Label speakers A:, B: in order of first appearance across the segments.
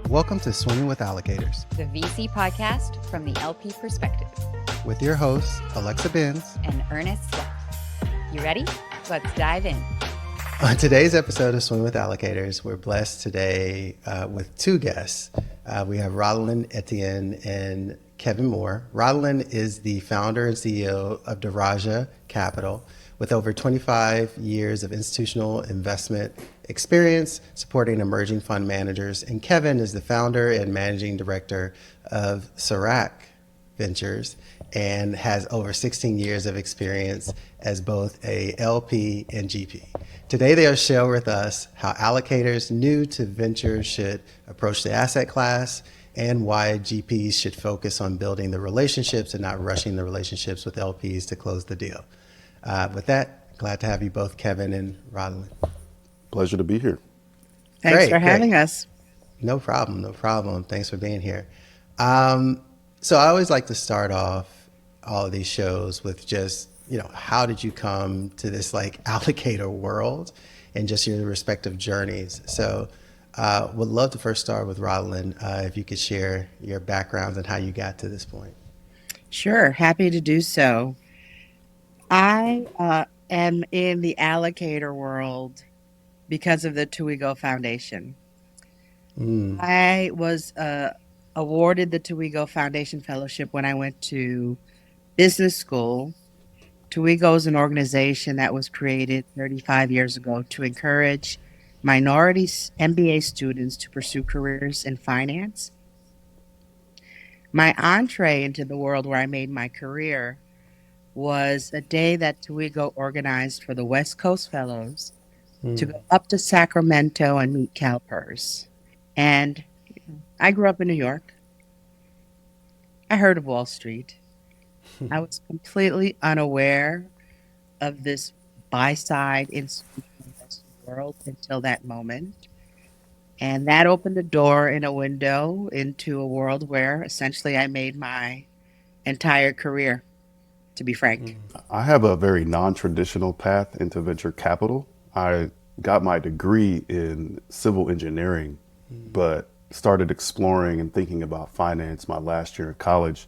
A: Welcome to Swimming with Allocators,
B: the VC podcast from the LP perspective,
A: with your hosts, Alexa Benz
B: and Ernest. You ready? Let's dive in.
A: On today's episode of Swimming with Allocators, we're blessed today with two guests. We have Raudline, Etienne, and Kevin Moore. Raudline is the founder and CEO of Daraja Capital, with over 25 years of institutional investment experience supporting emerging fund managers. And Kevin is the founder and managing director of Serac Ventures and has over 16 years of experience as both a LP and GP. Today they'll share with us how allocators new to ventures should approach the asset class and why GPs should focus on building the relationships and not rushing the relationships with LPs to close the deal. With that, glad to have you both, Kevin and Raudline.
C: Pleasure to be here.
D: Thanks for having us.
A: No problem. Thanks for being here. So I always like to start off all of these shows with just, how did you come to this allocator world and just your respective journeys? So would love to first start with Raudline, if you could share your backgrounds and how you got to this point.
D: Sure, happy to do so. I am in the allocator world because of the Tuigo Foundation. I was awarded the Tuigo Foundation Fellowship when I went to business school. Tuigo is an organization that was created 35 years ago to encourage minority MBA students to pursue careers in finance. My entree into the world where I made my career was a day that Tuigo organized for the West Coast Fellows to go up to Sacramento and meet CalPERS. And I grew up in New York. I heard of Wall Street. I was completely unaware of this buy-side institutional investing world until that moment. And that opened a door and a window into a world where essentially I made my entire career, to be frank.
C: I have a very non-traditional path into venture capital. I got my degree in civil engineering, but started exploring and thinking about finance my last year of college.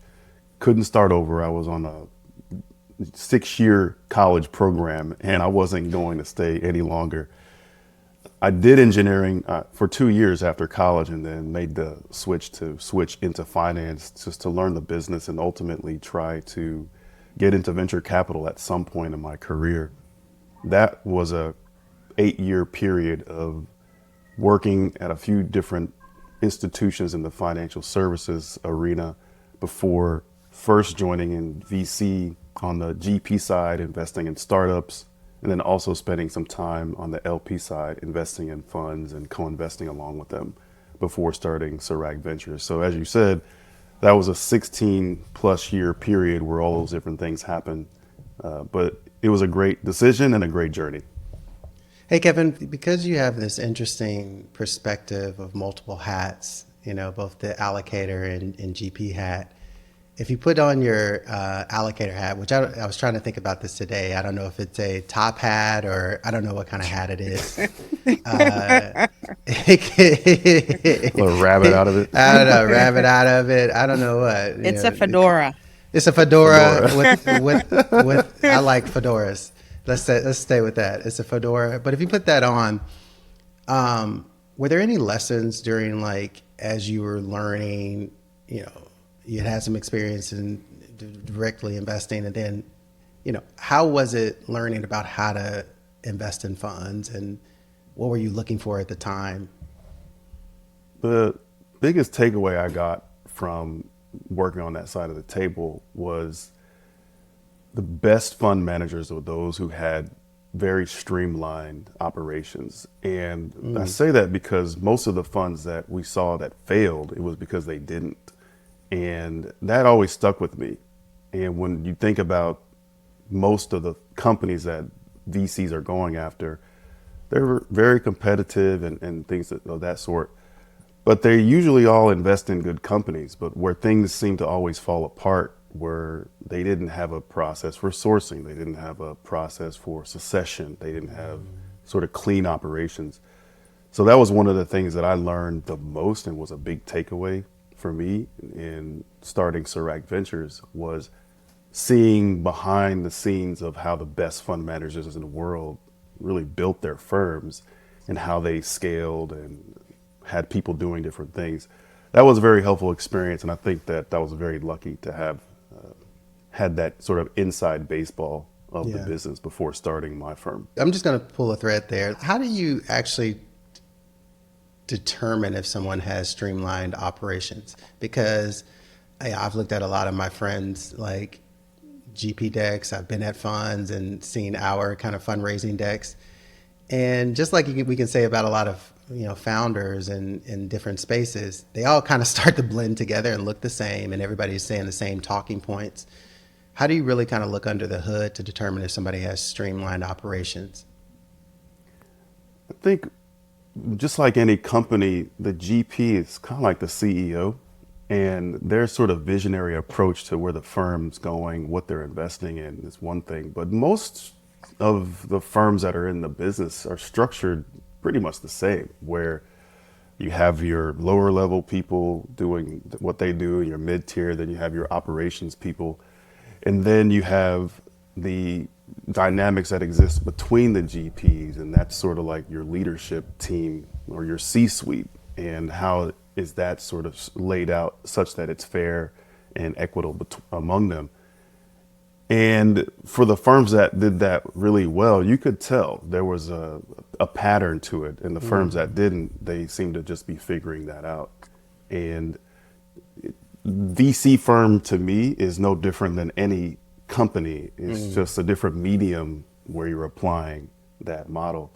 C: Couldn't start over. I was on a 6-year college program and I wasn't going to stay any longer. I did engineering for 2 years after college and then made the switch into finance just to learn the business and ultimately try to get into venture capital at some point in my career. That was a 8-year period of working at a few different institutions in the financial services arena before first joining in VC on the GP side, investing in startups, and then also spending some time on the LP side, investing in funds and co-investing along with them before starting Serac Ventures. So as you said, that was a 16 plus year period where all those different things happened. But it was a great decision and a great journey.
A: Hey, Kevin, because you have this interesting perspective of multiple hats, both the allocator and GP hat, if you put on your allocator hat, which I was trying to think about this today, I don't know if it's a top hat or I don't know what kind of hat it is.
C: A rabbit out of it.
A: I don't know, rabbit out of it. I don't know what.
D: It's a fedora.
A: It's a fedora with I like fedoras. Let's stay with that. It's a fedora. But if you put that on, were there any lessons during as you were learning, you had some experience in directly investing, and then, how was it learning about how to invest in funds, and what were you looking for at the time?
C: The biggest takeaway I got from working on that side of the table was the best fund managers were those who had very streamlined operations. And I say that because most of the funds that we saw that failed, it was because they didn't. And that always stuck with me. And when you think about most of the companies that VCs are going after, they're very competitive and things of that sort. But they usually all invest in good companies. But where things seem to always fall apart, where they didn't have a process for sourcing, they didn't have a process for succession, they didn't have sort of clean operations. So that was one of the things that I learned the most and was a big takeaway for me in starting Serac Ventures, was seeing behind the scenes of how the best fund managers in the world really built their firms and how they scaled and had people doing different things. That was a very helpful experience, and I think that I was very lucky to have had that sort of inside baseball of the
A: Yeah.
C: business before starting my firm.
A: I'm just going to pull a thread there. How do you actually determine if someone has streamlined operations? Because I've looked at a lot of my friends like GP decks. I've been at funds and seen our kind of fundraising decks. And just like we can say about a lot of founders in different spaces, they all kind of start to blend together and look the same, and everybody's saying the same talking points. How do you really kind of look under the hood to determine if somebody has streamlined operations?
C: I think just like any company, the GP is kind of like the CEO, and their sort of visionary approach to where the firm's going, what they're investing in is one thing. But most of the firms that are in the business are structured pretty much the same, where you have your lower level people doing what they do, your mid tier, then you have your operations people, and then you have the dynamics that exist between the GPs, and that's sort of like your leadership team or your C-suite, and how is that sort of laid out such that it's fair and equitable among them. And for the firms that did that really well, you could tell there was a pattern to it. And the firms that didn't, they seemed to just be figuring that out. And VC firm to me is no different than any company. It's just a different medium where you're applying that model.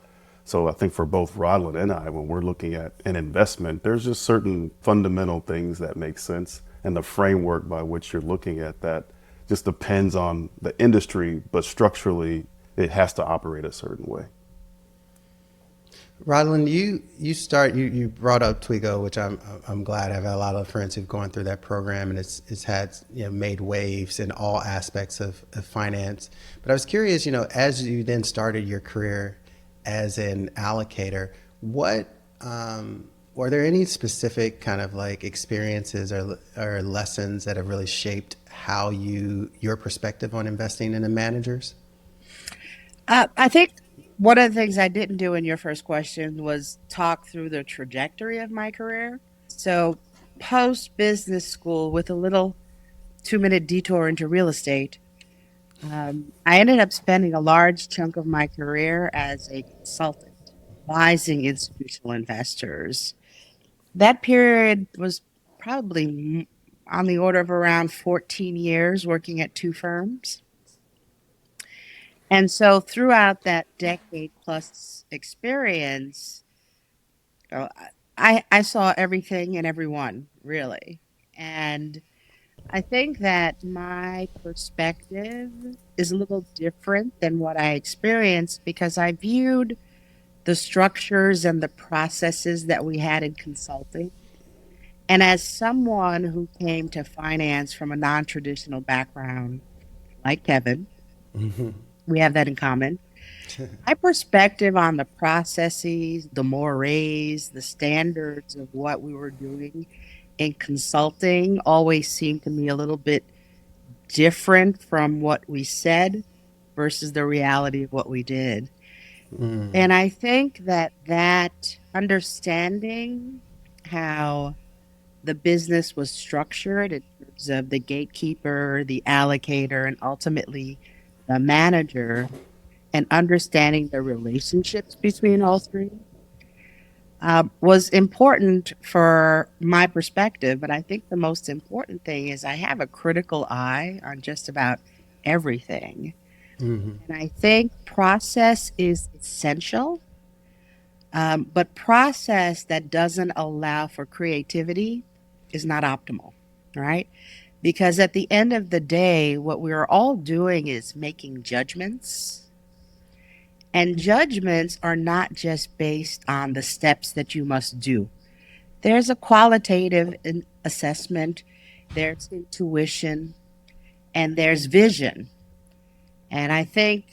C: So I think for both Raudline and I, when we're looking at an investment, there's just certain fundamental things that make sense, and the framework by which you're looking at that just depends on the industry, but structurally it has to operate a certain way.
A: Raudline, you brought up Twigo, which I'm glad. I've had a lot of friends who've gone through that program, and it's had made waves in all aspects of finance. But I was curious, as you then started your career as an allocator, what were there any specific kind of like experiences or lessons that have really shaped how your perspective on investing in the managers?
D: I think one of the things I didn't do in your first question was talk through the trajectory of my career. So post business school, with a little 2-minute detour into real estate, I ended up spending a large chunk of my career as a consultant, advising institutional investors. That period was probably on the order of around 14 years, working at 2 firms. And so throughout that decade plus experience, I saw everything and everyone, really. And I think that my perspective is a little different than what I experienced, because I viewed the structures and the processes that we had in consulting. And as someone who came to finance from a non-traditional background, like Kevin, we have that in common. My perspective on the processes, the mores, the standards of what we were doing in consulting always seemed to me a little bit different from what we said versus the reality of what we did. And I think that understanding how the business was structured in terms of the gatekeeper, the allocator, and ultimately the manager, and understanding the relationships between all three was important for my perspective. But I think the most important thing is I have a critical eye on just about everything. And I think process is essential, but process that doesn't allow for creativity is not optimal, right? Because at the end of the day, what we're all doing is making judgments. And judgments are not just based on the steps that you must do. There's a qualitative assessment, there's intuition, and there's vision. And I think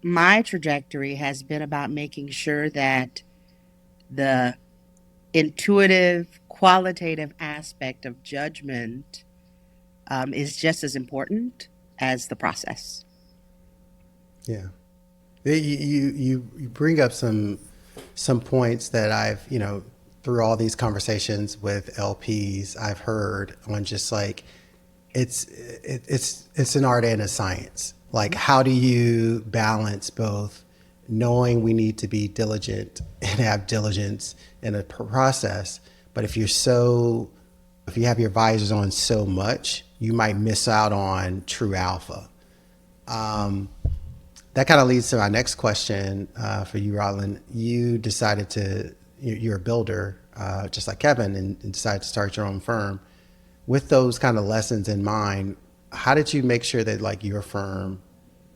D: my trajectory has been about making sure that the intuitive, qualitative aspect of judgment is just as important as the process.
A: Yeah. You bring up some points that I've, through all these conversations with LPs, I've heard on just like it's an art and a science. Like, how do you balance both knowing we need to be diligent and have diligence in a process, but if you have your visors on so much, you might miss out on true alpha. That kind of leads to my next question for you, Raudline. You decided you're a builder, just like Kevin, and decided to start your own firm. With those kind of lessons in mind, how did you make sure that like your firm,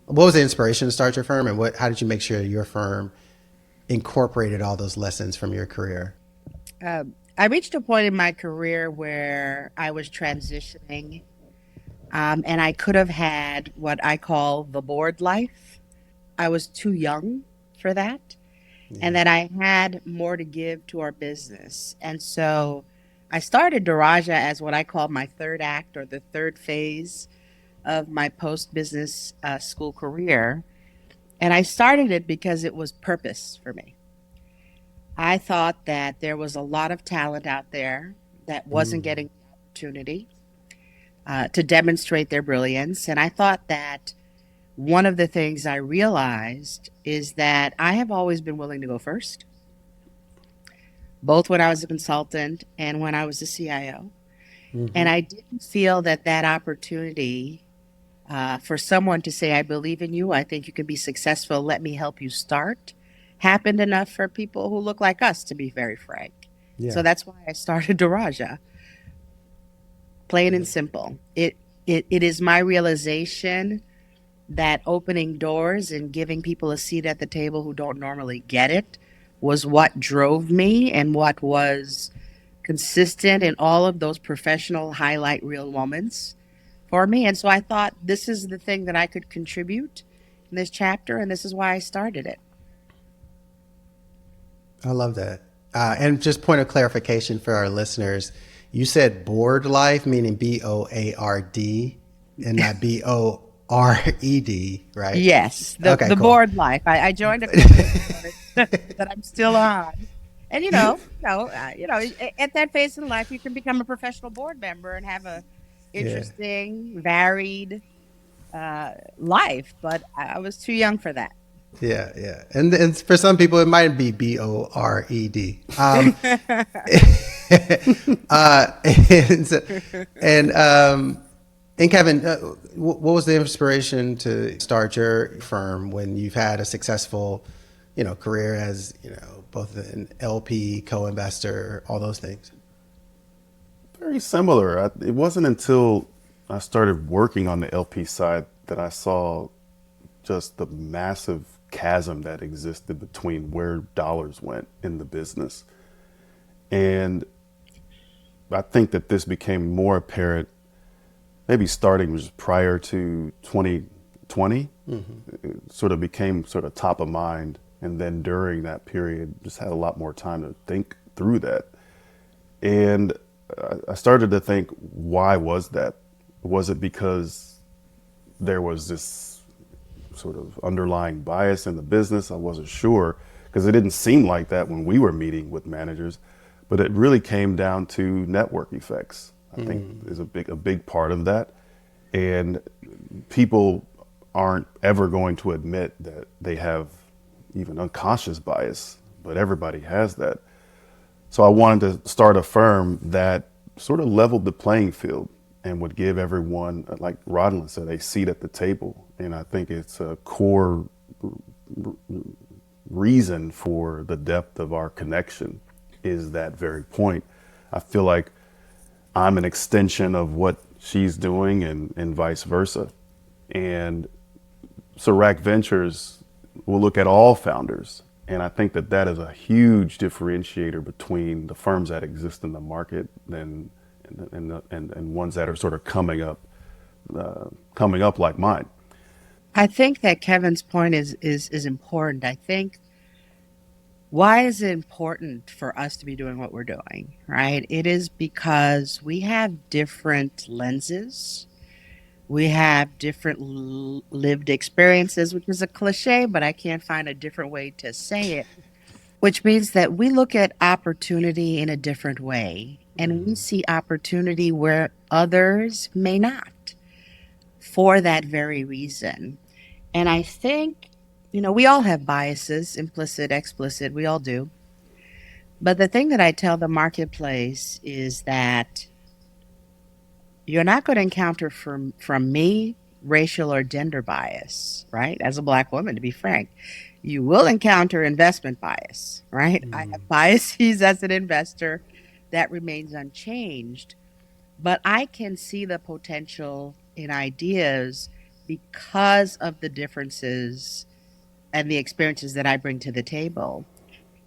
A: what was the inspiration to start your firm, and how did you make sure your firm incorporated all those lessons from your career?
D: I reached a point in my career where I was transitioning, and I could have had what I call the bored life. I was too young for that, and that I had more to give to our business. And so I started Daraja as what I call my third act, or the third phase of my post-business school career. And I started it because it was purpose for me. I thought that there was a lot of talent out there that wasn't getting the opportunity to demonstrate their brilliance. And I thought that one of the things I realized is that I have always been willing to go first, both when I was a consultant and when I was a CIO. And I didn't feel that opportunity for someone to say, I believe in you, I think you can be successful, let me help you start, happened enough for people who look like us, to be very frank.
A: Yeah.
D: So that's why I started Daraja. Plain and simple. It is my realization that opening doors and giving people a seat at the table who don't normally get it was what drove me and what was consistent in all of those professional highlight reel moments for me. And so I thought, this is the thing that I could contribute in this chapter, and this is why I started it.
A: I love that. And just point of clarification for our listeners, you said board life, meaning BOARD and not BORED, right?
D: Yes, the
A: Okay, cool.
D: board life. I joined a company that I'm still on. And at that phase in life, you can become a professional board member and have a interesting, varied life. But I was too young for that.
A: Yeah. And for some people, it might be BORED. And Kevin, what was the inspiration to start your firm when you've had a successful, career as, both an LP, co-investor, all those things?
C: Very similar. It wasn't until I started working on the LP side that I saw just the massive chasm that existed between where dollars went in the business. And I think that this became more apparent maybe starting just prior to 2020. It sort of became sort of top of mind. And then during that period, just had a lot more time to think through that. And I started to think, why was that? Was it because there was this sort of underlying bias in the business? I wasn't sure, because it didn't seem like that when we were meeting with managers. But it really came down to network effects. I think is a big part of that. And people aren't ever going to admit that they have even unconscious bias, but everybody has that. So I wanted to start a firm that sort of leveled the playing field and would give everyone, like Raudline said, a seat at the table. And I think it's a core reason for the depth of our connection is that very point. I feel like I'm an extension of what she's doing and vice versa. And Serac Ventures will look at all founders. And I think that is a huge differentiator between the firms that exist in the market and ones that are sort of coming up like mine.
D: I think that Kevin's point is important. I think Why is it important for us to be doing what we're doing, right? It is because we have different lenses. We have different lived experiences, which is a cliche, but I can't find a different way to say it, which means that we look at opportunity in a different way and we see opportunity where others may not for that very reason. And I think, we all have biases, implicit, explicit, we all do. But the thing that I tell the marketplace is that you're not going to encounter from me racial or gender bias, right? As a Black woman, to be frank, you will encounter investment bias, right? I have biases as an investor that remains unchanged, but I can see the potential in ideas because of the differences and the experiences that I bring to the table.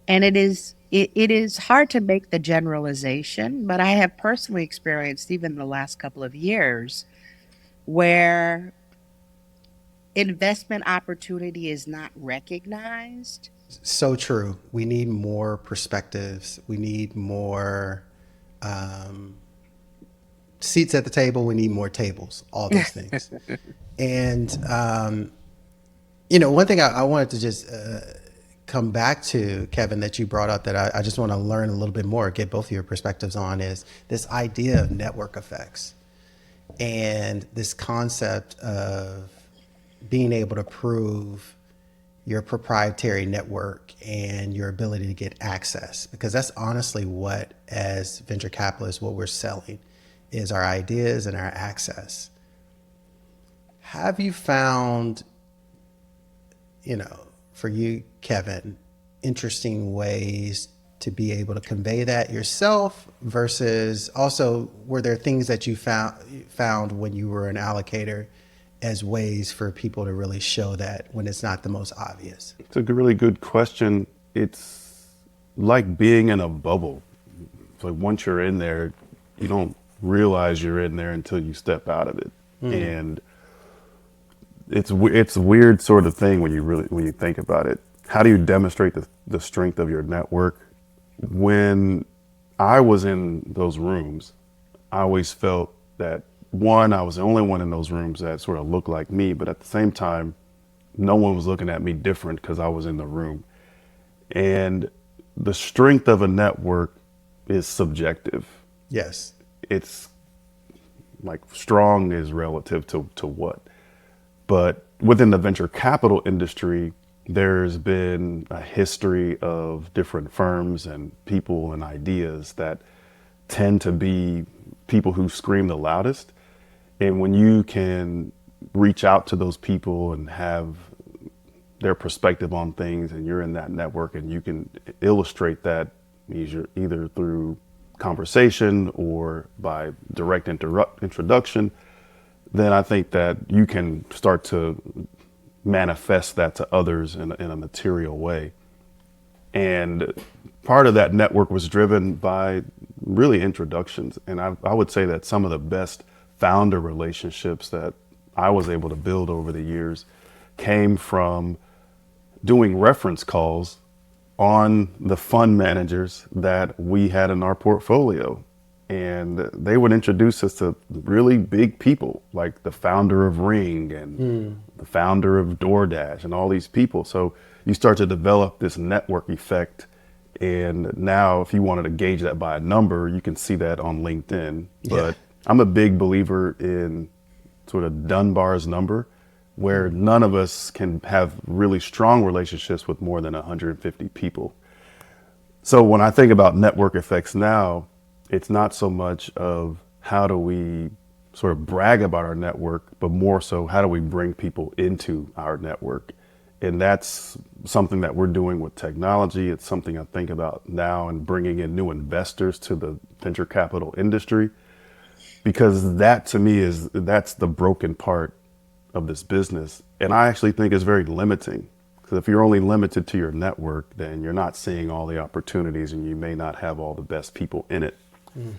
D: And it is hard to make the generalization, but I have personally experienced even the last couple of years where investment opportunity is not recognized.
A: So true. We need more perspectives. We need more um, seats at the table. We need more tables, all those things. And, one thing I wanted to just come back to, Kevin, that you brought up that I just want to learn a little bit more, get both of your perspectives on, is this idea of network effects and this concept of being able to prove your proprietary network and your ability to get access, because that's honestly what, as venture capitalists, what we're selling is our ideas and our access. Have you found, for you, Kevin, interesting ways to be able to convey that yourself, versus also were there things that you found when you were an allocator as ways for people to really show that when it's not the most obvious?
C: It's a really good question. It's like being in a bubble. It's like once you're in there, you don't realize you're in there until you step out of it. And it's a weird sort of thing when you think about it. How do you demonstrate the strength of your network? When I was in those rooms, I always felt that, one, I was the only one in those rooms that sort of looked like me, but at the same time, no one was looking at me different because I was in the room. And the strength of a network is subjective.
A: Yes.
C: It's like strong is relative to what. But within the venture capital industry, there's been a history of different firms and people and ideas that tend to be people who scream the loudest. And when you can reach out to those people and have their perspective on things, and you're in that network and you can illustrate that either through conversation or by direct introduction, then I think that you can start to manifest that to others in a material way. And part of that network was driven by really introductions. And I would say that some of the best founder relationships that I was able to build over the years came from doing reference calls on the fund managers that we had in our portfolio. And they would introduce us to really big people, like the founder of Ring and the founder of DoorDash and all these people. So you start to develop this network effect. And now if you wanted to gauge that by a number, you can see that on LinkedIn. But I'm a big believer in sort of Dunbar's number, where none of us can have really strong relationships with more than 150 people. So when I think about network effects now, it's not so much of how do we sort of brag about our network, but more so how do we bring people into our network. And that's something that we're doing with technology. It's something I think about now, and bringing in new investors to the venture capital industry, because that to me that's the broken part of this business. And I actually think it's very limiting, because if you're only limited to your network, then you're not seeing all the opportunities and you may not have all the best people in it.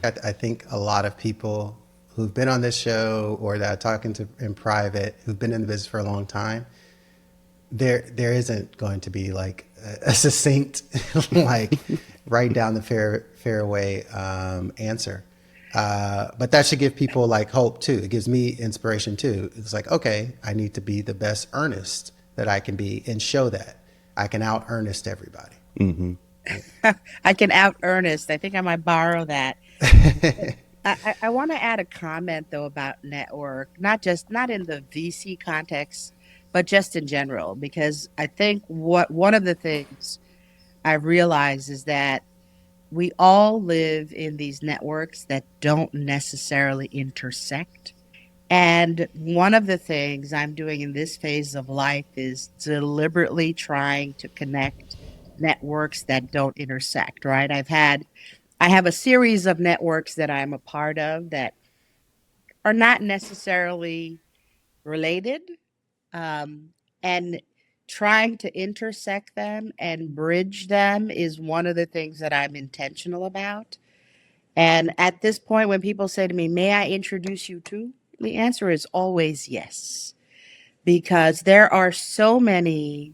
A: I think a lot of people who've been on this show or that are talking to in private, who've been in the business for a long time, there isn't going to be like a succinct, like right down the fairway answer. But that should give people like hope too. It gives me inspiration too. It's like, okay, I need to be the best earnest that I can be and show that I can out earnest everybody.
C: Mm-hmm.
D: I can out Ernest. I think I might borrow that. I want to add a comment though about network, not in the VC context, but just in general, because I think one of the things I realize is that we all live in these networks that don't necessarily intersect. And one of the things I'm doing in this phase of life is deliberately trying to connect networks that don't intersect, right? I have a series of networks that I'm a part of that are not necessarily related, and trying to intersect them and bridge them is one of the things that I'm intentional about. And at this point, when people say to me, may I introduce you to? The answer is always yes, because there are so many,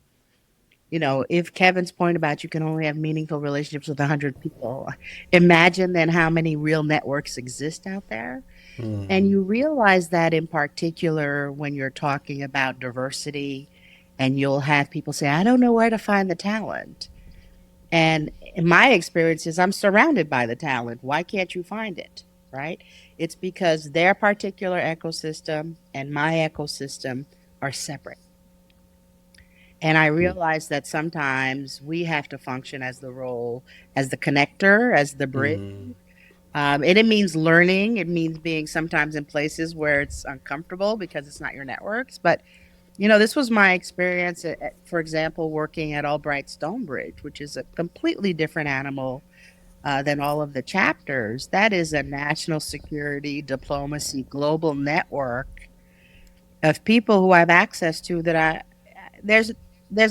D: if Kevin's point about you can only have meaningful relationships with 100 people, imagine then how many real networks exist out there. And you realize that in particular when you're talking about diversity, and you'll have people say, I don't know where to find the talent. And in my experience is I'm surrounded by the talent. Why can't you find it? Right? It's because their particular ecosystem and my ecosystem are separate. And I realize that sometimes we have to function as the role, as the connector, as the bridge. And it means learning. It means being sometimes in places where it's uncomfortable because it's not your networks. But, this was my experience, for example, working at Albright Stonebridge, which is a completely different animal than all of the chapters. That is a national security, diplomacy, global network of people who I have access to that there's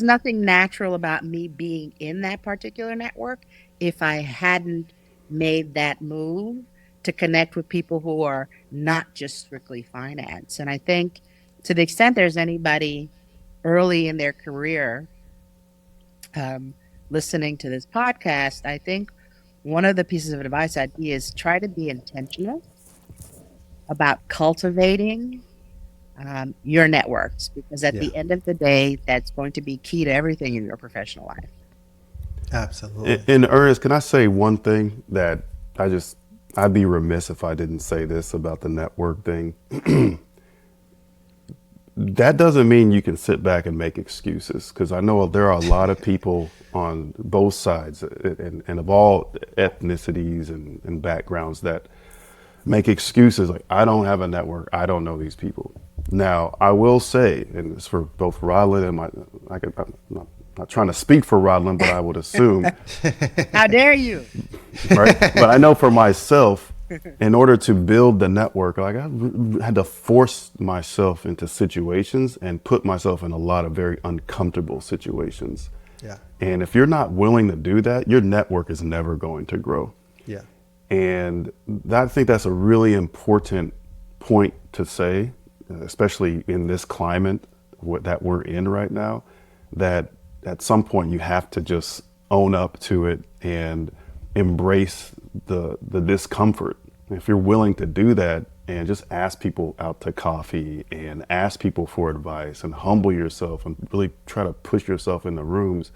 D: nothing natural about me being in that particular network if I hadn't made that move to connect with people who are not just strictly finance. And I think to the extent there's anybody early in their career listening to this podcast, I think one of the pieces of advice I'd be is try to be intentional about cultivating your networks, because at the end of the day, that's going to be key to everything in your professional life.
A: Absolutely.
C: In Ernest, can I say one thing that I'd be remiss if I didn't say this about the network thing. That doesn't mean you can sit back and make excuses, because I know there are a lot of people on both sides and of all ethnicities and backgrounds that make excuses like, I don't have a network, I don't know these people. Now, I will say, and it's for both Raudline and I'm not trying to speak for Raudline, but I would assume.
D: How dare you?
C: Right? But I know for myself, in order to build the network, like I had to force myself into situations and put myself in a lot of very uncomfortable situations.
A: Yeah.
C: And if you're not willing to do that, your network is never going to grow.
A: Yeah.
C: And I think that's a really important point to say, especially in this climate that we're in right now, that at some point you have to just own up to it and embrace the discomfort. If you're willing to do that and just ask people out to coffee and ask people for advice and humble yourself and really try to push yourself in the rooms,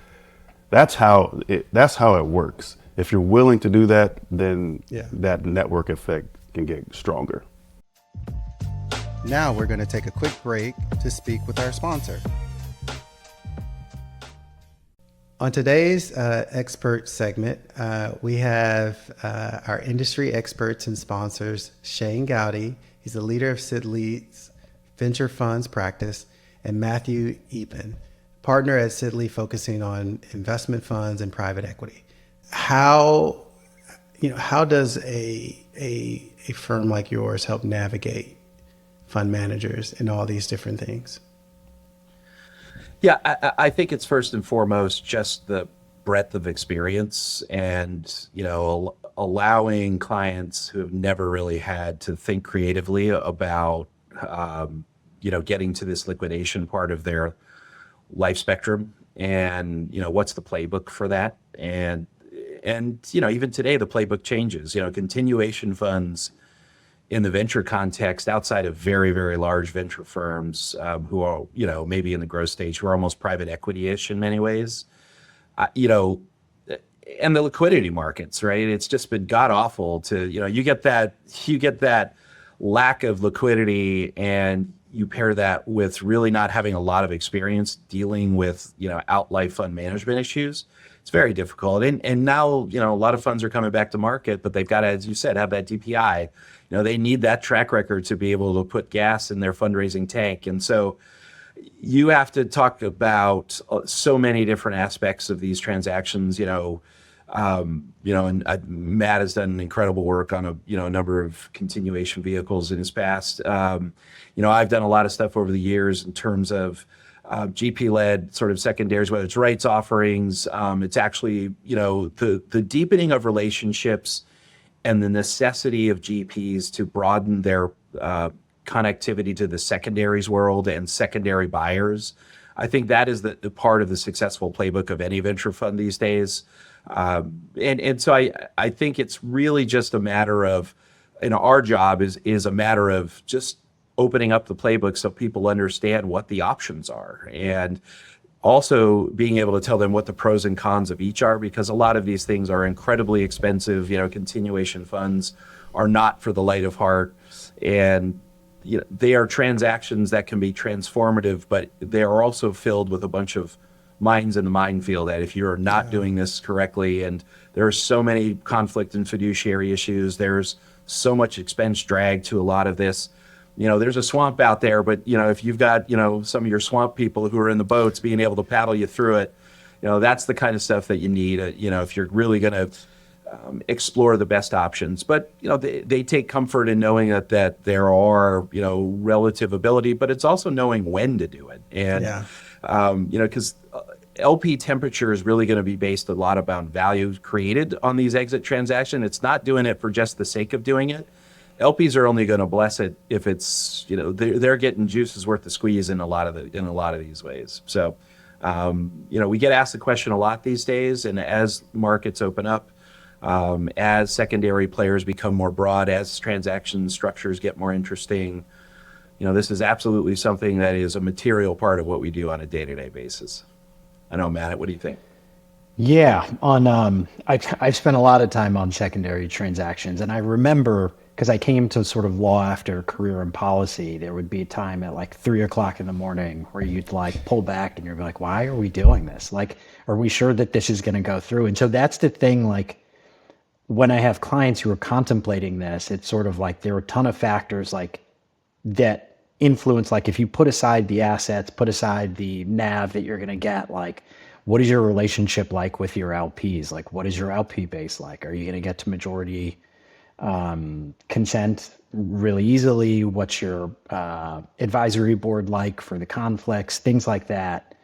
C: that's how it works. If you're willing to do that, then that network effect can get stronger.
A: Now we're going to take a quick break to speak with our sponsor. On today's expert segment, we have our industry experts and sponsors, Shane Goudey. He's the leader of Sidley's venture funds practice, and Mathew Eapen, partner at Sidley focusing on investment funds and private equity. How does a firm like yours help navigate fund managers and all these different things?
E: Yeah, I think it's first and foremost just the breadth of experience and, allowing clients who have never really had to think creatively about, getting to this liquidation part of their life spectrum, and what's the playbook for that, and even today the playbook changes. Continuation funds in the venture context, outside of very, very large venture firms who are maybe in the growth stage, who are almost private equity-ish in many ways, and the liquidity markets, right? It's just been god awful to you get that lack of liquidity, and you pair that with really not having a lot of experience dealing with out-life fund management issues. It's very difficult. And now a lot of funds are coming back to market, but they've got to, as you said, have that DPI. They need that track record to be able to put gas in their fundraising tank. And so you have to talk about so many different aspects of these transactions. And Matt has done incredible work on a number of continuation vehicles in his past. I've done a lot of stuff over the years in terms of GP-led sort of secondaries, whether it's rights offerings. It's actually the deepening of relationships and the necessity of GPs to broaden their connectivity to the secondaries world and secondary buyers. I think that is the part of the successful playbook of any venture fund these days. And so I think it's really just a matter of, our job is a matter of just opening up the playbook so people understand what the options are, and also being able to tell them what the pros and cons of each are, because a lot of these things are incredibly expensive. Continuation funds are not for the light of heart, and they are transactions that can be transformative, but they are also filled with a bunch of mines in the minefield that if you're not doing this correctly, and there are so many conflict and fiduciary issues, there's so much expense drag to a lot of this. There's a swamp out there, but if you've got some of your swamp people who are in the boats being able to paddle you through it, that's the kind of stuff that you need. If you're really going to explore the best options. But they take comfort in knowing that there are relative ability, but it's also knowing when to do it. And because LP temperature is really going to be based a lot about value created on these exit transactions. It's not doing it for just the sake of doing it. LPs are only going to bless it if it's they're getting juices worth the squeeze in a lot of these ways. So we get asked the question a lot these days, and as markets open up, as secondary players become more broad, as transaction structures get more interesting, this is absolutely something that is a material part of what we do on a day-to-day basis. I know, Matt, what do you think?
F: Yeah, I've spent a lot of time on secondary transactions, and I remember, because I came to sort of law after a career in policy, there would be a time at like 3:00 in the morning where you'd like pull back and you're like, why are we doing this? Like, are we sure that this is going to go through? And so that's the thing, like, when I have clients who are contemplating this, it's sort of like there are a ton of factors like that influence, like if you put aside the assets, put aside the NAV that you're going to get, like what is your relationship like with your LPs? Like what is your LP base like? Are you going to get to majority consent really easily? What's your advisory board like for the conflicts? Things like that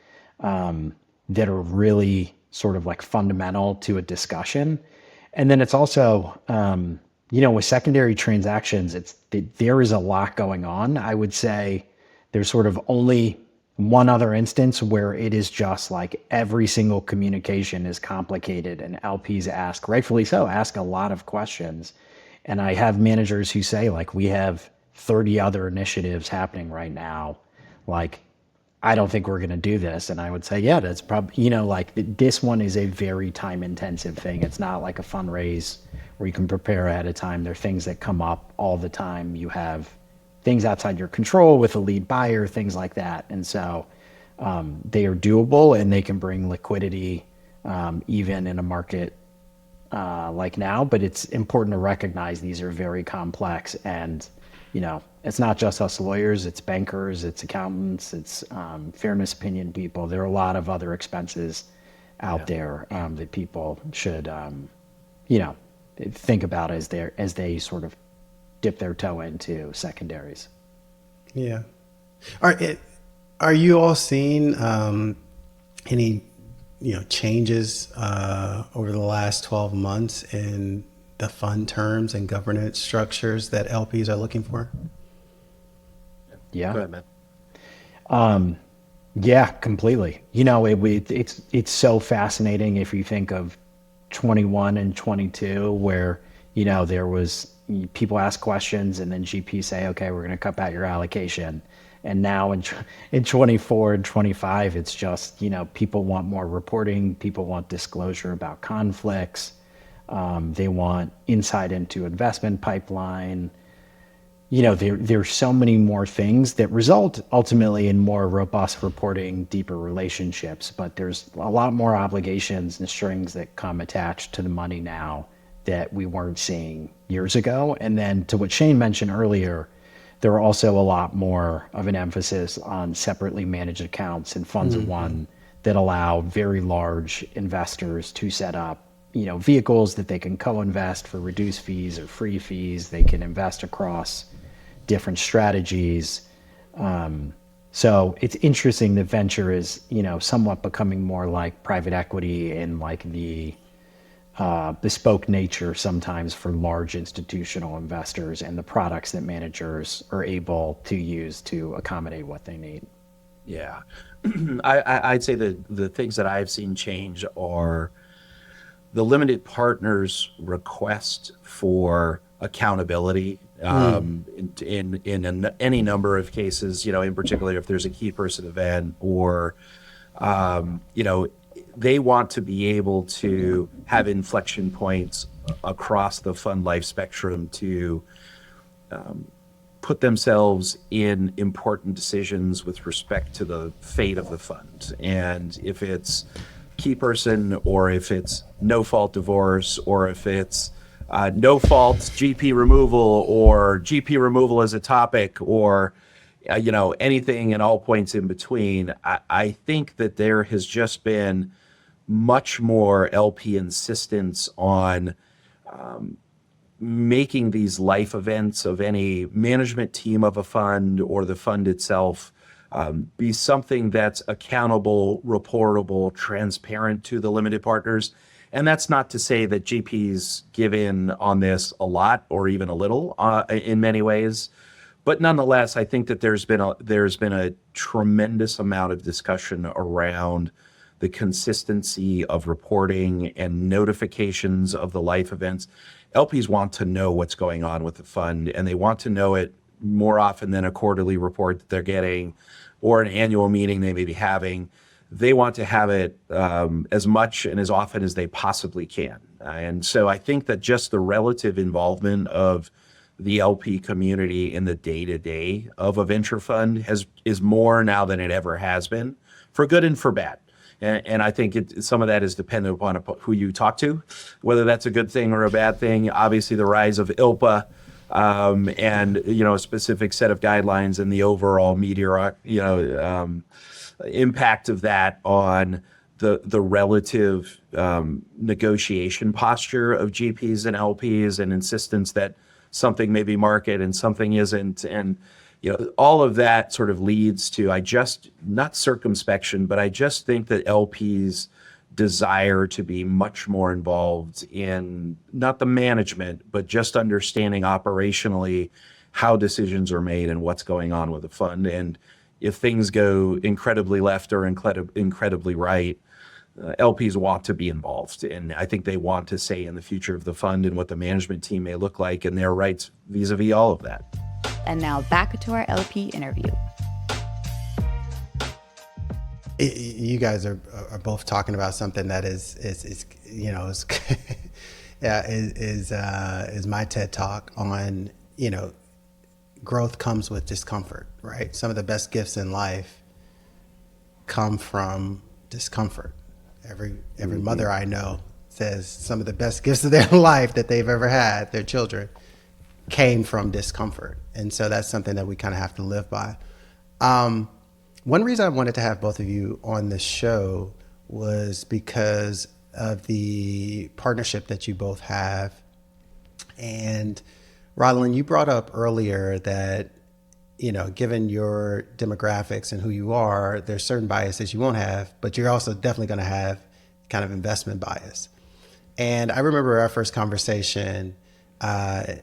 F: that are really sort of like fundamental to a discussion. And then it's also, with secondary transactions, there is a lot going on. I would say there's sort of only one other instance where it is just like every single communication is complicated, and LPs ask, rightfully so, ask a lot of questions. And I have managers who say, like, we have 30 other initiatives happening right now. Like, I don't think we're going to do this. And I would say, yeah, that's probably, this one is a very time intensive thing. It's not like a fundraise where you can prepare ahead of time. There are things that come up all the time. You have things outside your control with a lead buyer, things like that. And so they are doable, and they can bring liquidity even in a market like now. But it's important to recognize these are very complex, and it's not just us lawyers, it's bankers, it's accountants, it's fairness opinion people. There are a lot of other expenses out there that people should, think about as they sort of dip their toe into secondaries.
A: Yeah. Are you all seeing any changes over the last 12 months in the fund terms and governance structures that LPs are looking for?
F: Yeah.
E: Go ahead, Matt.
F: Yeah, completely. It's so fascinating if you think of 21 and 22, where there was people ask questions and then GP say, okay, we're going to cut back your allocation. And now in 24 and 25, it's just people want more reporting, people want disclosure about conflicts, they want insight into investment pipeline. There's so many more things that result ultimately in more robust reporting, deeper relationships, but there's a lot more obligations and strings that come attached to the money now that we weren't seeing years ago. And then to what Shane mentioned earlier, there are also a lot more of an emphasis on separately managed accounts and funds of one that allow very large investors to set up vehicles that they can co-invest for reduced fees or free fees. They can invest across different strategies. So it's interesting that venture is, somewhat becoming more like private equity and like the bespoke nature sometimes for large institutional investors and the products that managers are able to use to accommodate what they need.
E: Yeah. I'd say the things that I've seen change are the limited partners' request for accountability in any number of cases, in particular if there's a key person event or, they want to be able to have inflection points across the fund life spectrum to put themselves in important decisions with respect to the fate of the fund. And if it's key person, or if it's no fault divorce, or if it's no fault GP removal, or GP removal as a topic, or anything and all points in between, I think that there has just been much more LP insistence on making these life events of any management team of a fund or the fund itself be something that's accountable, reportable, transparent to the limited partners. And that's not to say that GPs give in on this a lot or even a little in many ways. But nonetheless, I think that there's been a tremendous amount of discussion around the consistency of reporting and notifications of the life events. LPs want to know what's going on with the fund, and they want to know it more often than a quarterly report that they're getting or an annual meeting they may be having. They want to have it as much and as often as they possibly can. And so I think that just the relative involvement of the LP community in the day-to-day of a venture fund is more now than it ever has been, for good and for bad. And I think some of that is dependent upon who you talk to, whether that's a good thing or a bad thing. Obviously, the rise of ILPA and a specific set of guidelines and the overall impact of that on the relative negotiation posture of GPs and LPs, and insistence that something may be market and something isn't, and all of that sort of leads to, not circumspection, but I just think that LPs desire to be much more involved in not the management, but just understanding operationally how decisions are made and what's going on with the fund. And if things go incredibly left or incredibly right, LPs want to be involved. And I think they want to say in the future of the fund and what the management team may look like and their rights vis-a-vis all of that.
B: And now back to our LP interview.
A: You guys are both talking about something that is my TED talk on, growth comes with discomfort, right? Some of the best gifts in life come from discomfort. Every mother I know says some of the best gifts of their life that they've ever had, their children, came from discomfort. And so that's something that we kind of have to live by. One reason I wanted to have both of you on the show was because of the partnership that you both have. And Raudline, you brought up earlier that, given your demographics and who you are, there's certain biases you won't have, but you're also definitely going to have kind of investment bias. And I remember our first conversation,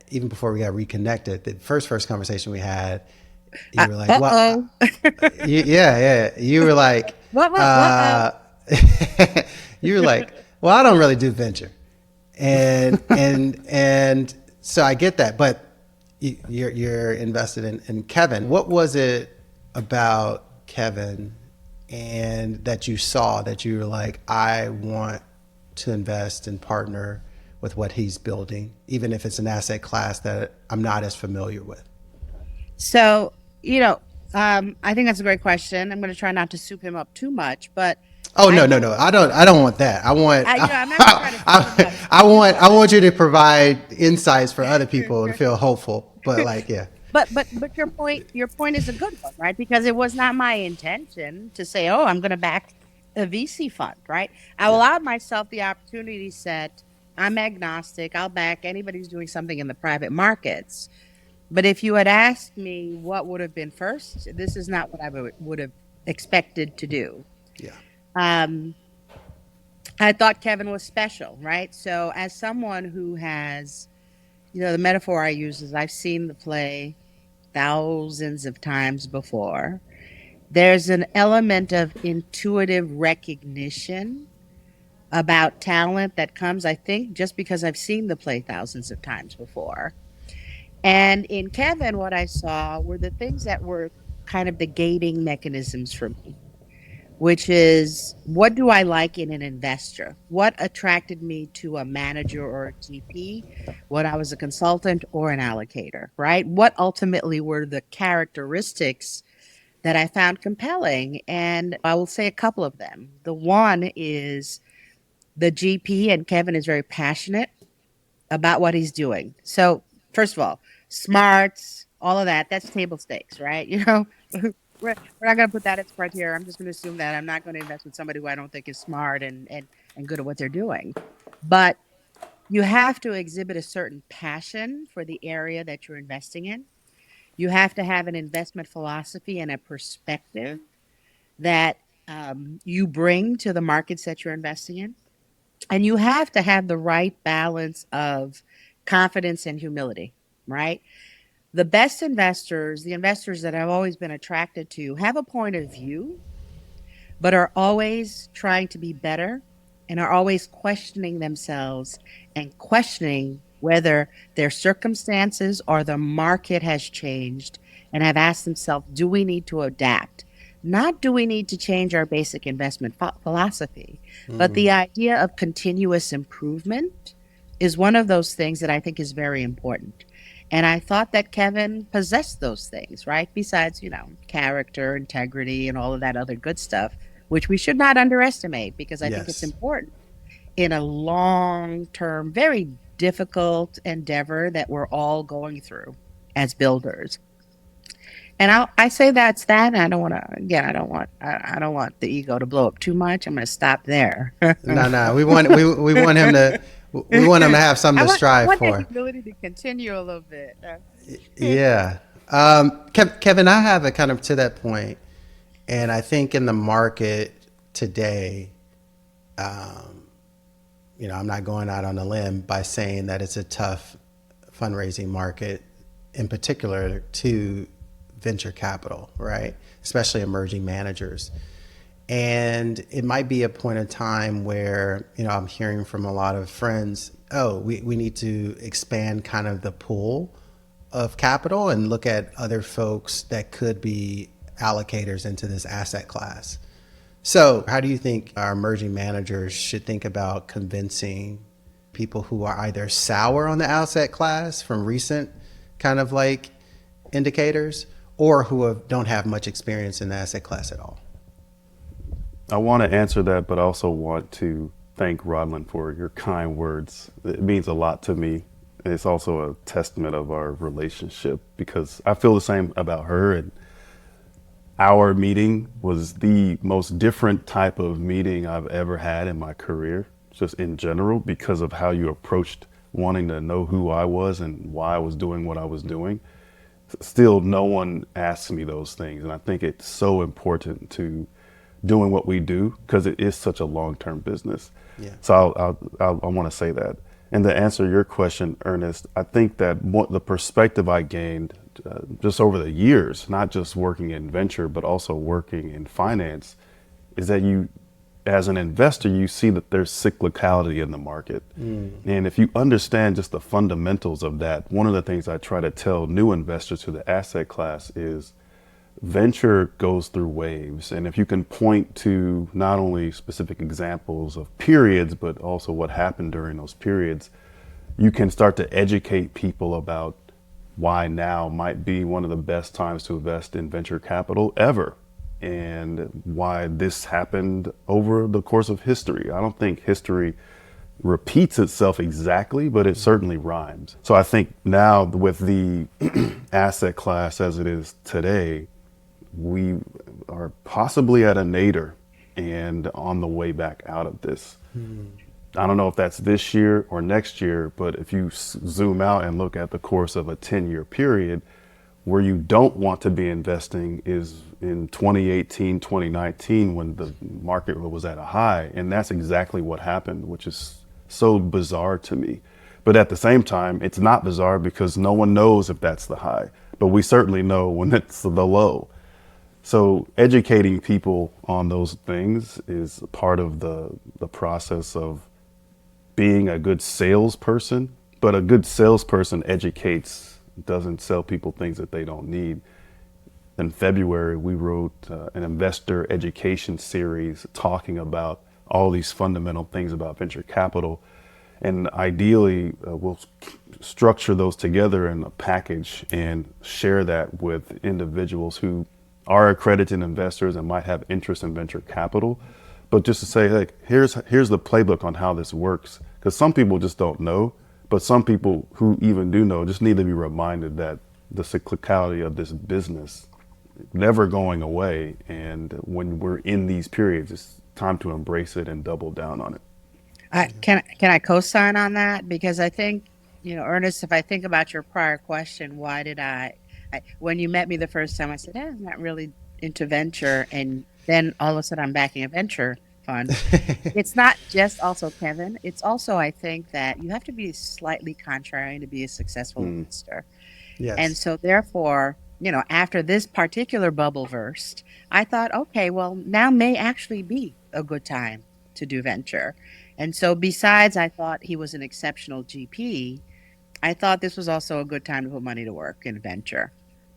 A: even before we got reconnected, the first conversation we had, You were like, well, yeah. You were like,
D: What?
A: you were like, well, I don't really do venture, and so I get that, but you're invested in Kevin. What was it about Kevin and that you saw that you were like, I want to invest and partner with what he's building, even if it's an asset class that I'm not as familiar with?
D: So, I think that's a great question. I'm going to try not to soup him up too much, but
A: Oh, no. I don't want that. I want,
D: I'm not gonna try to soup him up.
A: I want you to provide insights for other people to feel hopeful, but like, yeah.
D: But your point is a good one, right? Because it was not my intention to say, oh, I'm going to back a VC fund, right? I allowed myself the opportunity set. I'm agnostic. I'll back anybody who's doing something in the private markets. But if you had asked me what would have been first, this is not what I would have expected to do.
A: Yeah.
D: I thought Kevin was special, right? So as someone who has, the metaphor I use is I've seen the play thousands of times before. There's an element of intuitive recognition about talent that comes, I think, just because I've seen the play thousands of times before. And in Kevin, what I saw were the things that were kind of the gating mechanisms for me, which is, what do I like in an investor? What attracted me to a manager or a GP when I was a consultant or an allocator, right? What ultimately were the characteristics that I found compelling? And I will say a couple of them. The one is the GP, and Kevin is very passionate about what he's doing. So first of all, smarts, all of that, that's table stakes, right? We're not going to put that as criteria. I'm just going to assume that I'm not going to invest with somebody who I don't think is smart and good at what they're doing. But you have to exhibit a certain passion for the area that you're investing in. You have to have an investment philosophy and a perspective that you bring to the markets that you're investing in. And you have to have the right balance of confidence and humility, right? The best investors, the investors that I've always been attracted to, have a point of view, but are always trying to be better and are always questioning themselves and questioning whether their circumstances or the market has changed, and have asked themselves, do we need to adapt? Not do we need to change our basic investment philosophy, but the idea of continuous improvement is one of those things that I think is very important. And I thought that Kevin possessed those things, right? Besides, character, integrity, and all of that other good stuff, which we should not underestimate, because I think it's important in a long-term, very difficult endeavor that we're all going through as builders. And I say that's that. And I don't want to. Again, I don't want the ego to blow up too much. I'm going to stop there.
A: No. We want him to. We want him to have something to strive for.
D: I want the ability to continue a little bit.
A: Yeah. Kevin, I have it kind of to that point, and I think in the market today, I'm not going out on a limb by saying that it's a tough fundraising market, in particular to venture capital, right? Especially emerging managers. And it might be a point in time where, I'm hearing from a lot of friends, we need to expand kind of the pool of capital and look at other folks that could be allocators into this asset class. So how do you think our emerging managers should think about convincing people who are either sour on the asset class from recent kind of like indicators, or who don't have much experience in the asset class at all?
C: I want to answer that, but I also want to thank Raudline for your kind words. It means a lot to me. It's also a testament of our relationship, because I feel the same about her. And our meeting was the most different type of meeting I've ever had in my career, just in general, because of how you approached wanting to know who I was and why I was doing what I was doing. Still, no one asks me those things. And I think it's so important to doing what we do, because it is such a long-term business.
A: Yeah.
C: So I want to say that. And to answer your question, Ernest, I think that the perspective I gained just over the years, not just working in venture, but also working in finance, is that you, as an investor, you see that there's cyclicality in the market. And if you understand just the fundamentals of that, one of the things I try to tell new investors to the asset class is venture goes through waves. And if you can point to not only specific examples of periods, but also what happened during those periods, you can start to educate people about why now might be one of the best times to invest in venture capital ever, and why this happened over the course of history. I don't think history repeats itself exactly, but it certainly rhymes. So I think now with the asset class as it is today, we are possibly at a nadir and on the way back out of this. I don't know if that's this year or next year, but if you zoom out and look at the course of a 10-year period, where you don't want to be investing is in 2018, 2019, when the market was at a high. And that's exactly what happened, which is so bizarre to me. But at the same time, it's not bizarre because no one knows if that's the high, but we certainly know when it's the low. So educating people on those things is part of the process of being a good salesperson, but a good salesperson educates, doesn't sell people things that they don't need. In February, we wrote an investor education series talking about all these fundamental things about venture capital. And ideally, we'll structure those together in a package and share that with individuals who are accredited investors and might have interest in venture capital. But just to say, like, here's the playbook on how this works. Because some people just don't know, but some people who even do know just need to be reminded that the cyclicality of this business never going away. And when we're in these periods, it's time to embrace it and double down on it.
D: Can I co-sign on that? Because I think, Ernest, if I think about your prior question, why did when you met me the first time, I said, I'm not really into venture. And then all of a sudden I'm backing a venture fund. It's not just also Kevin. It's also, I think that you have to be slightly contrarian to be a successful investor.
A: Yes.
D: And so therefore, after this particular bubble burst, I thought, okay, well, now may actually be a good time to do venture. And so besides, I thought he was an exceptional GP, I thought this was also a good time to put money to work in venture.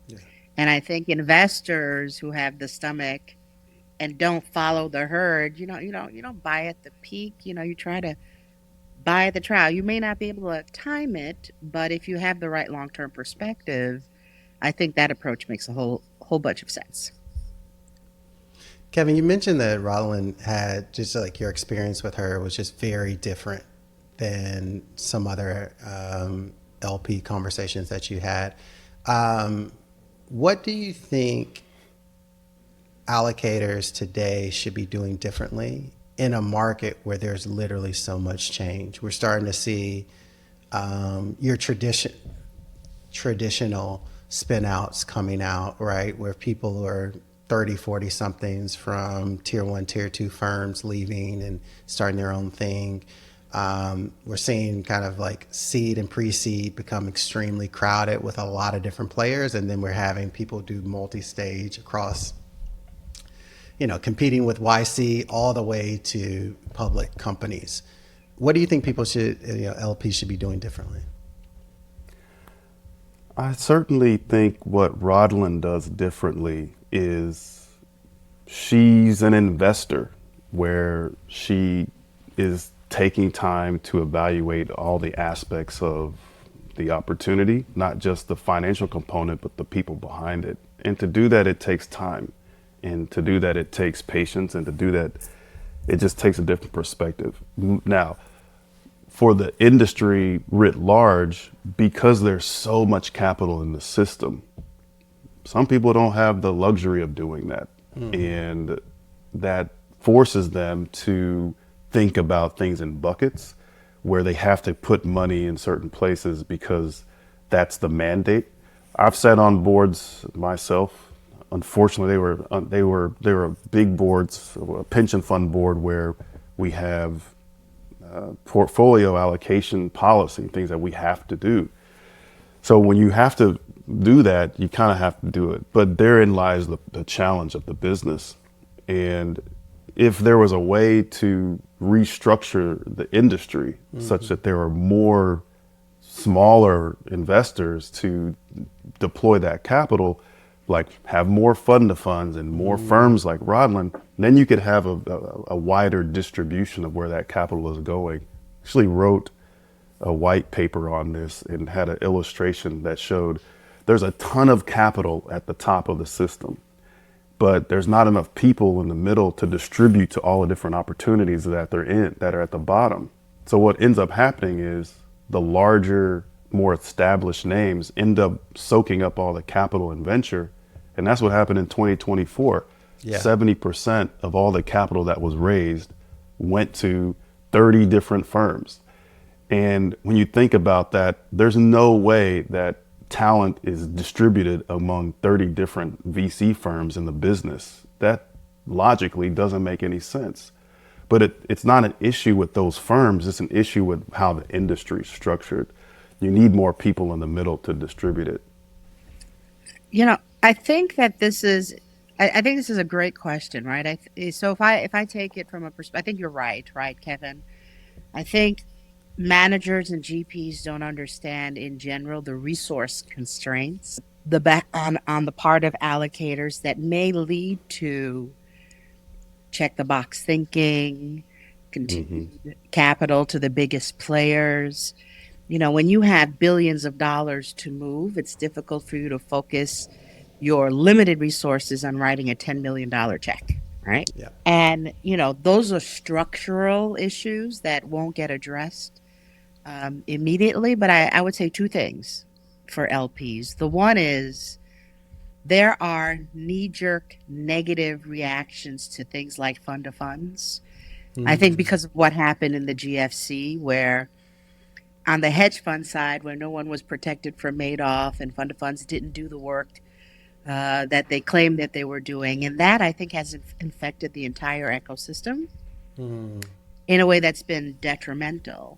D: Yeah. And I think investors who have the stomach and don't follow the herd, you don't buy at the peak, you try to buy at the trial. You may not be able to time it, but if you have the right long-term perspective, I think that approach makes a whole bunch of sense.
A: Kevin, you mentioned that Raudline had just like your experience with her was just very different than some other LP conversations that you had. What do you think allocators today should be doing differently in a market where there's literally so much change? We're starting to see your traditional spin outs coming out, right? Where people who are 30, 40 somethings from tier 1, tier 2 firms leaving and starting their own thing. We're seeing kind of like seed and pre-seed become extremely crowded with a lot of different players. And then we're having people do multi-stage across, competing with YC all the way to public companies. What do you think people should, LPs should be doing differently?
C: I certainly think what Raudline does differently is she's an investor where she is taking time to evaluate all the aspects of the opportunity, not just the financial component, but the people behind it. And to do that, it takes time. And to do that, it takes patience. And to do that, it just takes a different perspective. Now, for the industry writ large, because there's so much capital in the system, some people don't have the luxury of doing that. And that forces them to think about things in buckets where they have to put money in certain places because that's the mandate. I've sat on boards myself. Unfortunately, they were big boards, a pension fund board where we have portfolio allocation policy, things that we have to do. So when you have to do that, you kind of have to do it. But therein lies the challenge of the business. And if there was a way to restructure the industry such that there are more smaller investors to deploy that capital, like have more fund of funds and more firms like Raudline, then you could have a wider distribution of where that capital is going. Actually wrote a white paper on this and had an illustration that showed there's a ton of capital at the top of the system, but there's not enough people in the middle to distribute to all the different opportunities that they're in, that are at the bottom. So what ends up happening is the larger, more established names end up soaking up all the capital and venture. And that's what happened in 2024.
A: Yeah.
C: 70% of all the capital that was raised went to 30 different firms. And when you think about that, there's no way that talent is distributed among 30 different VC firms in the business. That logically doesn't make any sense. But it's not an issue with those firms, it's an issue with how the industry is structured. You need more people in the middle to distribute it.
D: You know, I think that this is, I think this is a great question, right? So if I take it from a perspective, I think you're right, Kevin? I think managers and GPs don't understand in general the resource constraints, the back on the part of allocators that may lead to check the box thinking, continue capital to the biggest players. You know, when you have billions of dollars to move, it's difficult for you to focus your limited resources on writing a $10 million check, right?
A: Yeah.
D: And, you know, those are structural issues that won't get addressed immediately. But I would say two things for LPs. The one is there are knee-jerk negative reactions to things like fund of funds. I think because of what happened in the GFC, where on the hedge fund side, where no one was protected from Madoff and fund of funds didn't do the work that they claimed that they were doing. And that, I think, has infected the entire ecosystem in a way that's been detrimental.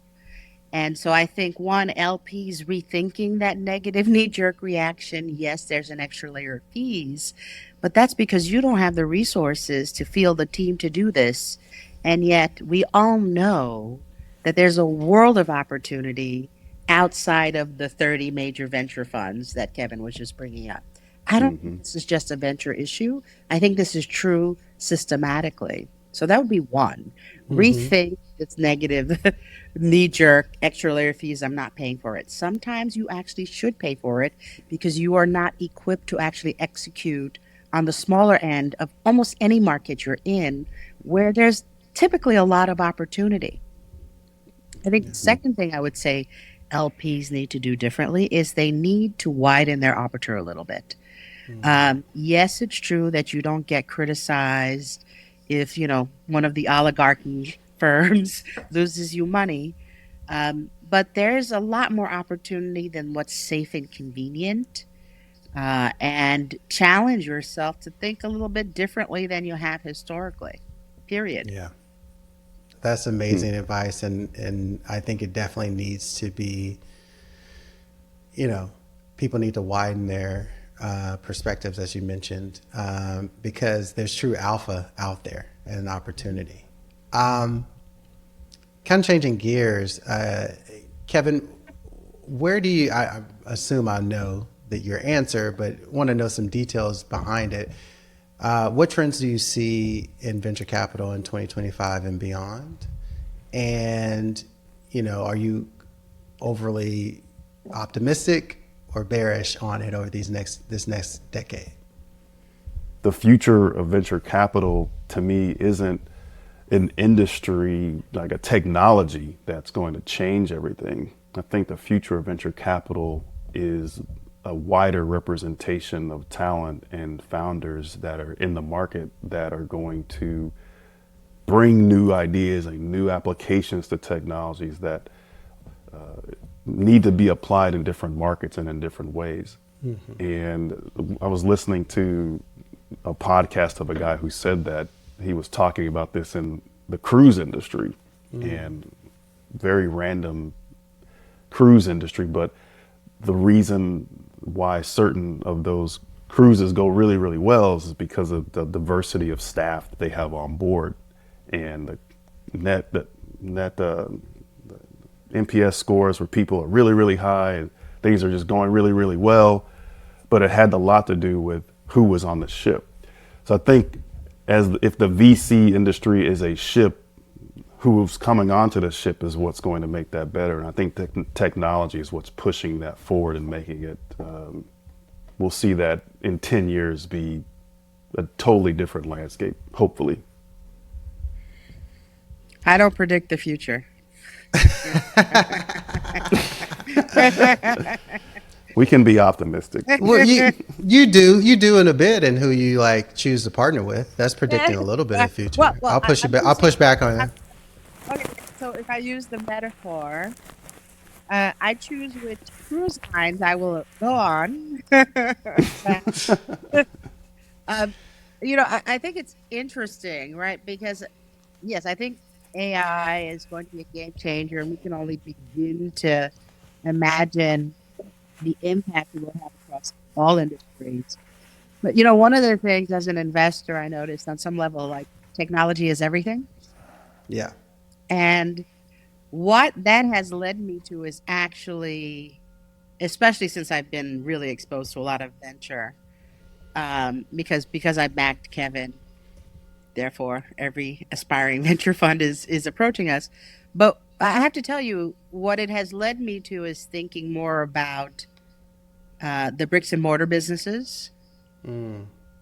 D: And so I think, one, LPs rethinking that negative knee-jerk reaction. Yes, there's an extra layer of fees, but that's because you don't have the resources to field the team to do this. And yet we all know that there's a world of opportunity outside of the 30 major venture funds that Kevin was just bringing up. I don't think this is just a venture issue. I think this is true systematically. So that would be one. Rethink this negative knee-jerk extra layer fees. I'm not paying for it. Sometimes you actually should pay for it because you are not equipped to actually execute on the smaller end of almost any market you're in, where there's typically a lot of opportunity. I think the second thing I would say LPs need to do differently is they need to widen their aperture a little bit. Yes, it's true that you don't get criticized if, you know, one of the oligarchy firms loses you money. But there's a lot more opportunity than what's safe and convenient. And challenge yourself to think a little bit differently than you have historically, period.
A: Yeah. That's amazing advice. And I think it definitely needs to be, you know, people need to widen their perspectives, as you mentioned, because there's true alpha out there and an opportunity. Kind of changing gears, Kevin, where do you, I assume I know that your answer, but want to know some details behind it. What trends do you see in venture capital in 2025 and beyond? And, you know, are you overly optimistic or bearish on it over this next decade?
C: The future of venture capital, to me, isn't an industry, like a technology that's going to change everything. I think the future of venture capital is a wider representation of talent and founders that are in the market that are going to bring new ideas and new applications to technologies that need to be applied in different markets and in different ways. And I was listening to a podcast of a guy who said that he was talking about this in the cruise industry. And very random cruise industry, but the reason why certain of those cruises go really, really well is because of the diversity of staff that they have on board, and the net NPS scores where people are really, really high and things are just going really, really well. But it had a lot to do with who was on the ship. So I think if the VC industry is a ship, who's coming onto the ship is what's going to make that better. And I think technology is what's pushing that forward and making it, we'll see that in 10 years be a totally different landscape, hopefully.
D: I don't predict the future.
C: We can be optimistic.
A: Well, you do in a bit, and who you like choose to partner with. That's predicting a little bit of the future.
D: Well,
A: I'll push you back. I'll push back on you.
D: Okay, so if I use the metaphor, I choose which cruise lines I will go on. I think it's interesting, right? Because, yes, I think AI is going to be a game changer, and we can only begin to imagine the impact it will have across all industries. But, one of the things as an investor, I noticed on some level, like technology is everything.
A: Yeah.
D: And what that has led me to is actually, especially since I've been really exposed to a lot of venture, because I backed Kevin, therefore every aspiring venture fund is approaching us. But I have to tell you, what it has led me to is thinking more about the bricks and mortar businesses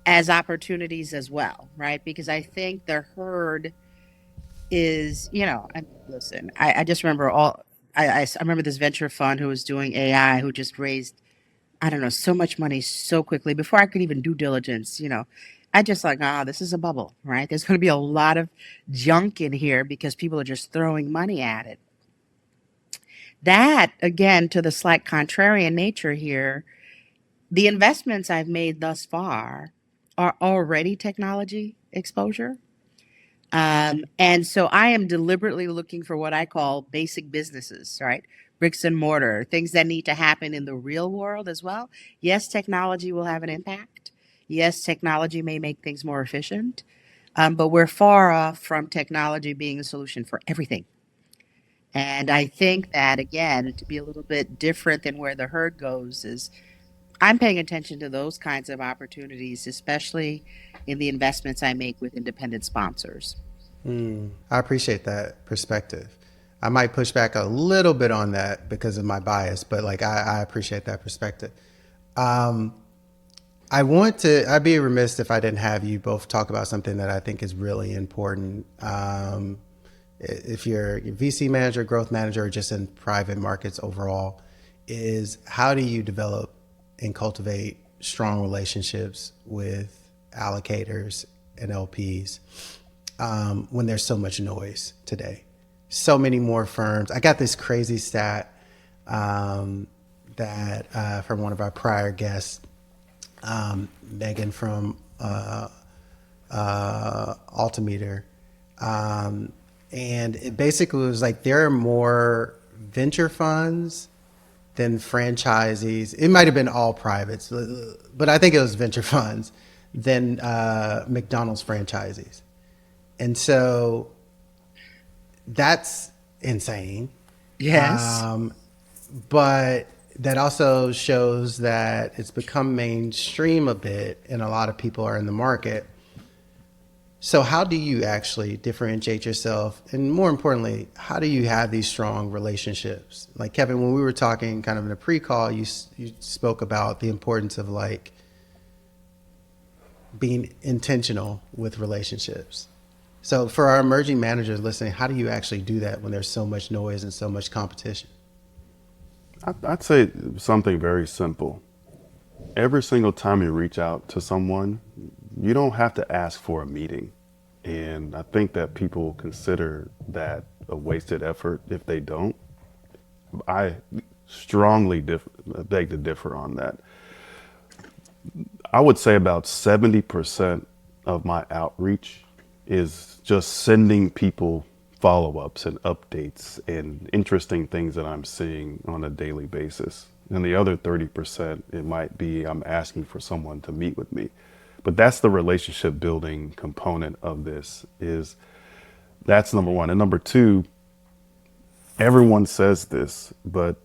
D: as opportunities as well, right? Because I think the herd is, listen, I just remember I remember this venture fund who was doing AI, who just raised, I don't know, so much money so quickly before I could even do diligence. I just like, this is a bubble, right? There's going to be a lot of junk in here because people are just throwing money at it. That, again, to the slight contrarian nature here, the investments I've made thus far are already technology exposure. And so I am deliberately looking for what I call basic businesses, right? Bricks and mortar, things that need to happen in the real world as well. Yes, technology will have an impact. Yes, technology may make things more efficient, but we're far off from technology being a solution for everything. And I think that, again, to be a little bit different than where the herd goes is I'm paying attention to those kinds of opportunities, especially in the investments I make with independent sponsors.
A: I appreciate that perspective. I might push back a little bit on that because of my bias, but I appreciate that perspective. I'd be remiss if I didn't have you both talk about something that I think is really important. If you're a VC manager, growth manager, or just in private markets overall, is how do you develop and cultivate strong relationships with allocators and LPs when there's so much noise today? So many more firms. I got this crazy stat that from one of our prior guests, Megan from Altimeter, and it basically was like there are more venture funds than franchisees. It might have been all privates, but I think it was venture funds than McDonald's franchisees. And so that's insane.
D: Yes.
A: But that also shows that it's become mainstream a bit and a lot of people are in the market. So how do you actually differentiate yourself? And more importantly, how do you have these strong relationships? Like Kevin, when we were talking kind of in a pre-call, you spoke about the importance of being intentional with relationships. So for our emerging managers listening, how do you actually do that when there's so much noise and so much competition?
C: I'd say something very simple. Every single time you reach out to someone, you don't have to ask for a meeting. And I think that people consider that a wasted effort if they don't. I strongly beg to differ on that. I would say about 70% of my outreach is just sending people follow-ups and updates and interesting things that I'm seeing on a daily basis. And the other 30%, it might be I'm asking for someone to meet with me. But that's the relationship building component of this. Is that's number one. And number two, everyone says this, but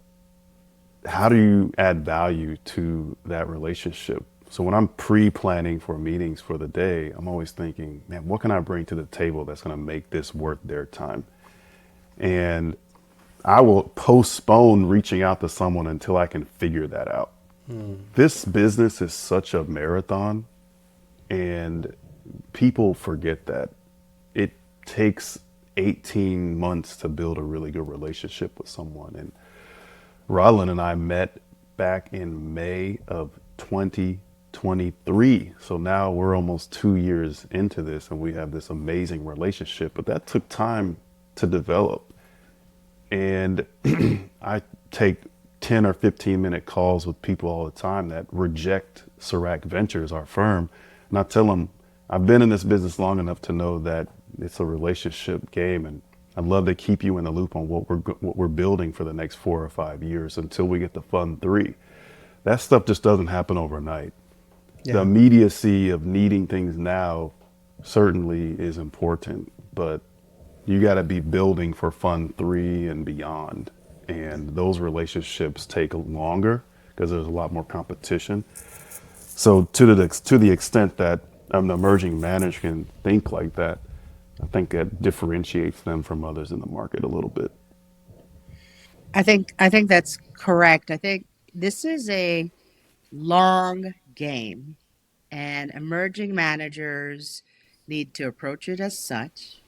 C: how do you add value to that relationship? So when I'm pre-planning for meetings for the day, I'm always thinking, man, what can I bring to the table that's going to make this worth their time? And I will postpone reaching out to someone until I can figure that out. This business is such a marathon, and people forget that. It takes 18 months to build a really good relationship with someone. And Raudline and I met back in May of 2023. So now we're almost 2 years into this, and we have this amazing relationship. But that took time to develop. And I take 10 or 15-minute calls with people all the time that reject Serac Ventures, our firm. And I tell them, I've been in this business long enough to know that it's a relationship game, and I'd love to keep you in the loop on what we're building for the next 4 or 5 years until we get to Fund 3. That stuff just doesn't happen overnight.
A: Yeah.
C: The immediacy of needing things now certainly is important, but you got to be building for Fund 3 and beyond. And those relationships take longer because there's a lot more competition. So to the extent that an emerging manager can think like that, I think that differentiates them from others in the market a little bit.
D: I think that's correct. I think this is a long game, and emerging managers need to approach it as such.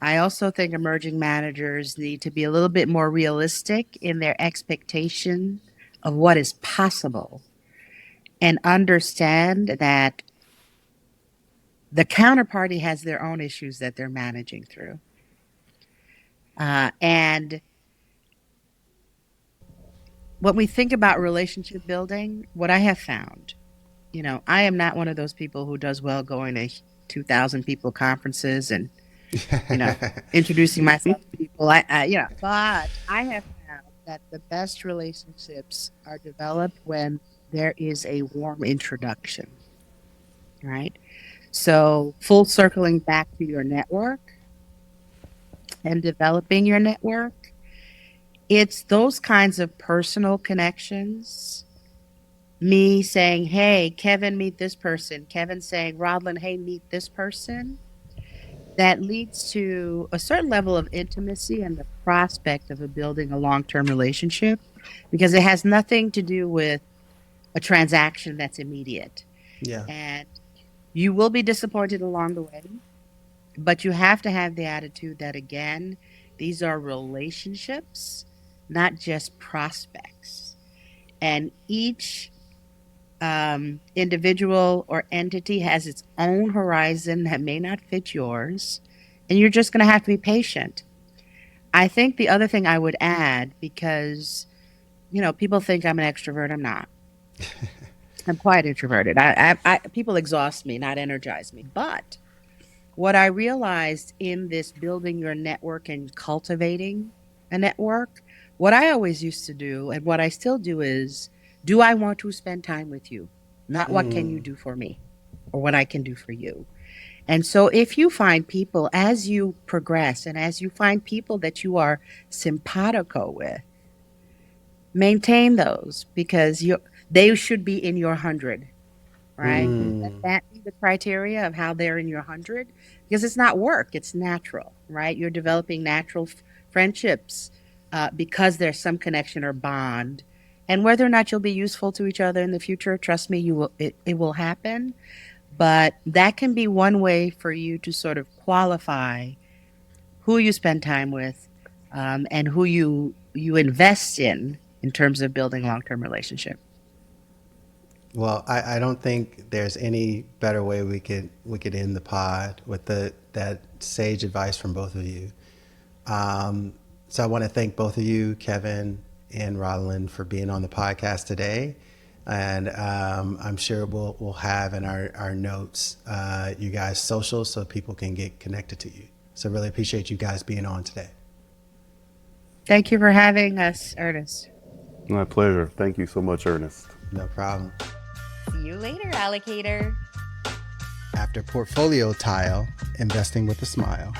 D: I also think emerging managers need to be a little bit more realistic in their expectation of what is possible, and understand that the counterparty has their own issues that they're managing through. And when we think about relationship building, what I have found, I am not one of those people who does well going to 2,000 people conferences and, introducing myself to people. But I have found that the best relationships are developed when there is a warm introduction, right? So full circling back to your network and developing your network, it's those kinds of personal connections. Me saying, hey, Kevin, meet this person. Kevin saying, Raudline, hey, meet this person. That leads to a certain level of intimacy and the prospect of building a long-term relationship, because it has nothing to do with a transaction that's immediate.
A: Yeah.
D: And you will be disappointed along the way, but you have to have the attitude that, again, these are relationships, not just prospects. And each individual or entity has its own horizon that may not fit yours, and you're just going to have to be patient. I think the other thing I would add, because, people think I'm an extrovert. I'm not. I'm quite introverted. People exhaust me, not energize me. But what I realized in this building your network and cultivating a network, what I always used to do and what I still do is, do I want to spend time with you? Not what can you do for me or what I can do for you. And so if you find people as you progress and as you find people that you are simpatico with, maintain those, because they should be in your 100, right? Let that be the criteria of how they're in your 100, because it's not work, it's natural, right? You're developing natural friendships because there's some connection or bond. And whether or not you'll be useful to each other in the future, trust me, it will happen. But that can be one way for you to sort of qualify who you spend time with and who you invest in terms of building a long-term relationship.
A: Well, I don't think there's any better way we could end the pod with that sage advice from both of you. So I want to thank both of you, Kevin and Raudline, for being on the podcast today. And I'm sure we'll have in our notes you guys' socials so people can get connected to you. So really appreciate you guys being on today.
D: Thank you for having us, Ernest.
C: My pleasure. Thank you so much, Ernest.
A: No problem.
B: See you later, allocator.
A: After Portfolio Tile, Investing with a Smile.